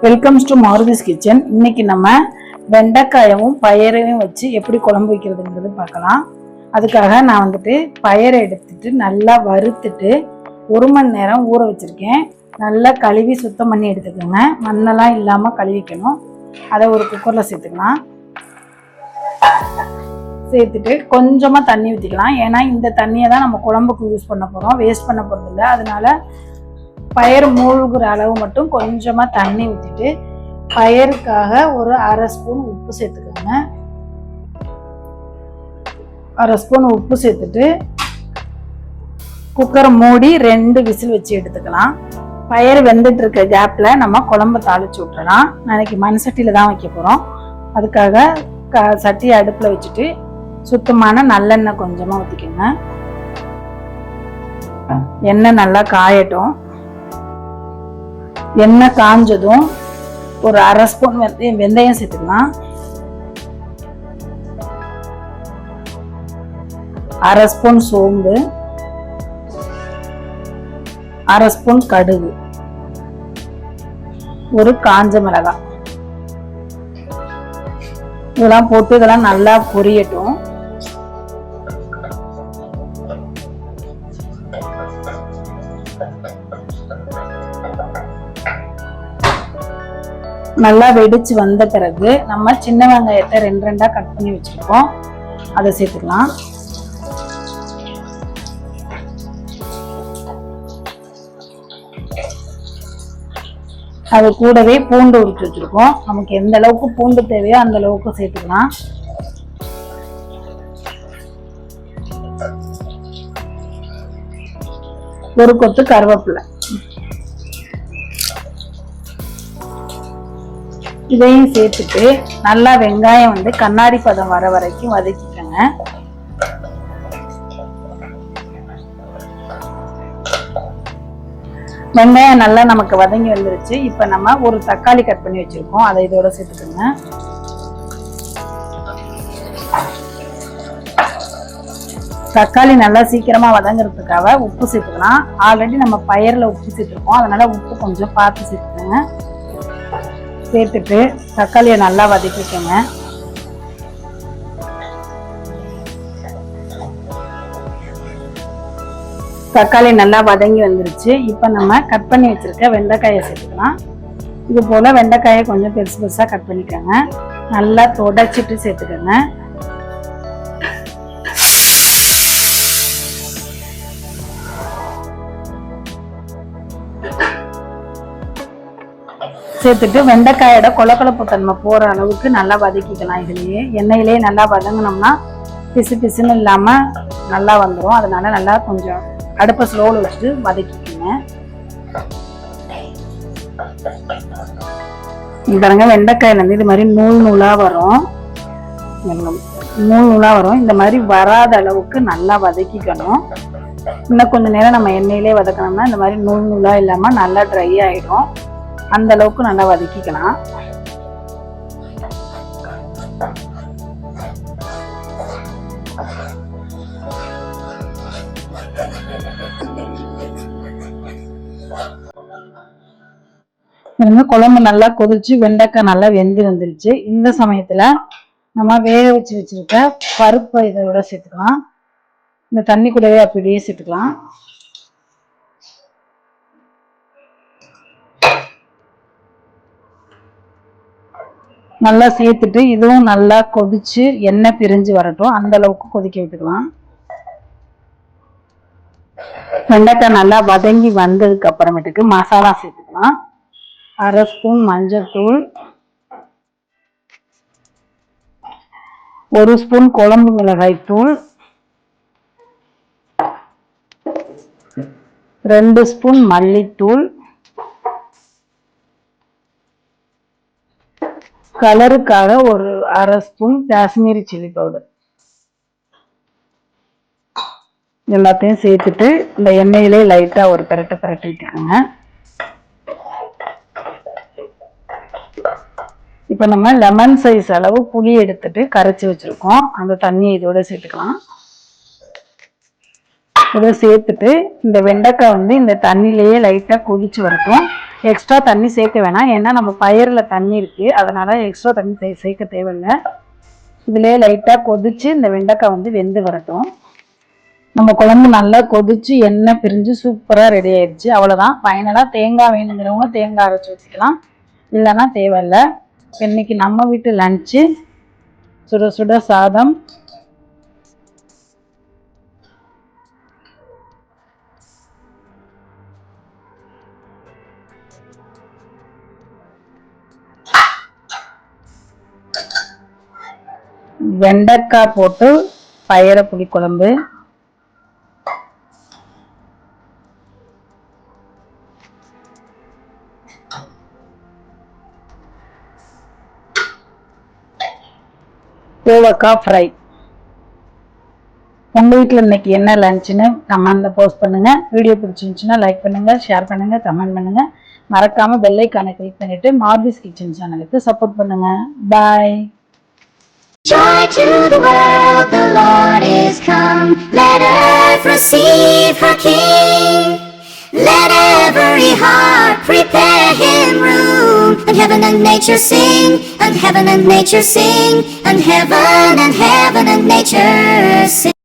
Welcomes to மாருதிஸ் kitchen. இன்னைக்கு நம்ம வெண்டைக்காயவும் பயரையும் வச்சு எப்படி குழம்பு வைக்கிறதுங்கிறது பார்க்கலாம். அதுக்காக நான் பயரை எடுத்துட்டு நல்லா வறுத்துட்டு 1 மணி நேரம் ஊற வச்சிருக்கேன். நல்லா கழுவி சுத்தம் பண்ணி எடுத்துக்கோங்க. மண்ணெல்லாம் இல்லாமல் கழுவிக்கணும். அதை ஒரு குக்கரில் சேர்த்துக்கலாம். சேர்த்துட்டு கொஞ்சமாக தண்ணி ஊற்றிக்கலாம். ஏன்னா இந்த தண்ணியை தான் நம்ம குழம்புக்கு யூஸ் பண்ண போகிறோம், வேஸ்ட் பண்ண போகிறது இல்லை. அதனால பயறு மூழ்கிற அளவு மட்டும் கொஞ்சமாக தண்ணி ஊற்றிட்டு பயருக்காக ஒரு 1/2 ஸ்பூன் உப்பு சேர்த்துக்கோங்க. 1/2 ஸ்பூன் உப்பு சேர்த்துட்டு குக்கரை மூடி 2 விசில் வச்சு எடுத்துக்கலாம். பயறு வெந்துட்டு இருக்க கேப்பில் நம்ம குழம்பு தாளிச்சு விட்டுறலாம். நாளைக்கு மண் சட்டியில் தான் வைக்க போகிறோம். அதுக்காக சட்டியை அடுப்பில் வச்சுட்டு சுத்தமான நல்லெண்ணெய் கொஞ்சமாக ஊற்றிக்கோங்க. எண்ணெய் நல்லா காயட்டும். எண்ணெய் காஞ்சதும் ஒரு 1/2 ஸ்பூன் வெந்தயம் சேர்த்துக்கலாம். 1/2 ஸ்பூன் சோம்பு, 1/2 ஸ்பூன் கடுகு, ஒரு காஞ்ச மிளகாய் இதெல்லாம் போட்டு இதெல்லாம் நல்லா பொரியட்டும். நல்லா வெடிச்சு வந்த பிறகு நம்ம சின்ன வெங்காயத்தை 2 கட் பண்ணி வச்சிருக்கோம், அதை சேர்த்துக்கலாம். அது கூடவே பூண்டு உரிச்சு வச்சிருக்கோம். நமக்கு எந்த அளவுக்கு பூண்டு தேவையோ அந்த அளவுக்கு சேர்த்துக்கலாம். ஒரு கொத்து கருவேப்பிலை இதையும் சேர்த்துட்டு நல்லா வெங்காயம் கண்ணாடி பதம் வர வரைக்கும் வதக்கிக்கோங்க. வெங்காயம் நல்லா நமக்கு வதங்கி வந்துருச்சு. இப்ப நம்ம ஒரு தக்காளி கட் பண்ணி வச்சிருக்கோம், அதை இதோட சேர்த்துக்கோங்க. தக்காளி நல்லா சீக்கிரமா வதங்குறதுக்காக உப்பு சேர்த்துக்கலாம். ஆல்ரெடி நம்ம பயர்ல உப்பு சேர்த்துருக்கோம், அதனால உப்பு கொஞ்சம் பார்த்து சேர்த்துக்கோங்க. சேர்த்துட்டு தக்காளியை நல்லா வதக்கிக்கோங்க. தக்காளி நல்லா வதங்கி வந்துருச்சு. இப்போ நம்ம கட் பண்ணி வச்சிருக்க வெண்டைக்காயை சேர்த்துக்கலாம். இது போல வெண்டைக்காயை கொஞ்சம் பெருசு பெருசா கட் பண்ணிக்கோங்க. நல்லா தொடச்சிட்டு சேர்த்துக்கோங்க. சேர்த்துட்டு வெண்டைக்காயோட கொலக்கொலப்பு தன்மை போற அளவுக்கு நல்லா வதக்கிக்கலாம். இதுலயே எண்ணெயிலேயே நல்லா வதங்கினோம்னா பிசு பிசுன்னு இல்லாம நல்லா வந்துடும். அதனால நல்லா கொஞ்சம் அடுப்பை ஸ்லோல வச்சுட்டு வதக்கிக்கோங்க. பாருங்க, வெண்டைக்காயில இது மாதிரி நூல் நூலா வரும். இந்த மாதிரி வராத அளவுக்கு நல்லா வதக்கிக்கணும். இன்னும் கொஞ்ச நேரம் நம்ம எண்ணெயிலே வதக்கணும்னா இந்த மாதிரி நூல் நூலா இல்லாம நல்லா ட்ரை ஆயிடும். அந்த அளவுக்கு நல்லா வதக்கிக்கலாம். குழம்பு நல்லா கொதிச்சு வெண்டைக்காய் நல்லா வெந்து வந்துருச்சு. இந்த சமயத்துல நம்ம வேக வச்சு வச்சிருக்க பருப்பை இதோட சேர்த்துக்கலாம். இந்த தண்ணி கூடவே அப்படியே சேர்த்துக்கலாம். நல்லா சேர்த்துட்டு இதுவும் நல்லா கொதிச்சு எண்ணெய் பிரிஞ்சு வரட்டும். அந்த அளவுக்கு கொதிக்க விட்டுக்கலாம். வெண்டைக்காய் நல்லா வதங்கி வந்ததுக்கு அப்புறமேட்டுக்கு மசாலா சேர்த்துக்கலாம். 1/2 ஸ்பூன் மஞ்சள் தூள், 1 ஸ்பூன் குழம்பு மிளகாய் தூள், 2 ஸ்பூன் மல்லித்தூள், கலருக்காக ஒரு 1/2 ஸ்பூன் காஷ்மீரி சில்லி பவுடர் எல்லாத்தையும் சேர்த்துட்டு இந்த எண்ணெயிலே லைட்டா ஒரு பிரட்டிட்டுக்கோங்க. இப்ப நம்ம லெமன் சைஸ் அளவு புளி எடுத்துட்டு கரைச்சி வச்சிருக்கோம், அந்த தண்ணியை இதோட சேர்த்துக்கலாம். இதை சேர்த்துட்டு இந்த வெண்டைக்காய் இந்த தண்ணியிலேயே லைட்டா கொதிச்சு வரட்டும். எக்ஸ்ட்ரா தண்ணி சேர்க்க வேணாம், ஏன்னா நம்ம பயிரில் தண்ணி இருக்குது, அதனால் எக்ஸ்ட்ரா தண்ணி சேர்க்க தேவையில்லை. இதிலே லைட்டாக கொதித்து இந்த வெண்டைக்காய் வந்து வெந்து வரட்டும். நம்ம குழம்பு நல்லா கொதித்து எண்ணெய் பிரிஞ்சு சூப்பராக ரெடி ஆயிடுச்சு. அவ்வளோதான், ஃபைனலாக தேங்காய் வேணுங்கிறவங்க தேங்காய் அரைச்சி வச்சுக்கலாம், இல்லைன்னா தேவையில்லை. இன்னைக்கு நம்ம வீட்டு லஞ்சு சுட சுட சாதம், வெண்டைக்காய் போட்டு பயறு புளி குழம்பு, கோவக்காய் ஃப்ரை. உங்கள் வீட்டில் இன்னைக்கு என்ன லஞ்சுன்னு கமெண்டில் போஸ்ட் பண்ணுங்கள். வீடியோ பிடிச்சிருந்துச்சுன்னா லைக் பண்ணுங்கள், ஷேர் பண்ணுங்கள், கமெண்ட் பண்ணுங்கள். மறக்காமல் பெல் ஐகானை கிளிக் பண்ணிவிட்டு மார்பிஸ் கிச்சன் சேனலுக்கு சப்போர்ட் பண்ணுங்கள். பாய். Joy to the world, the Lord is come. Let earth receive her King. Let every heart prepare him room. And heaven and nature sing, and heaven and nature sing, and heaven and nature sing.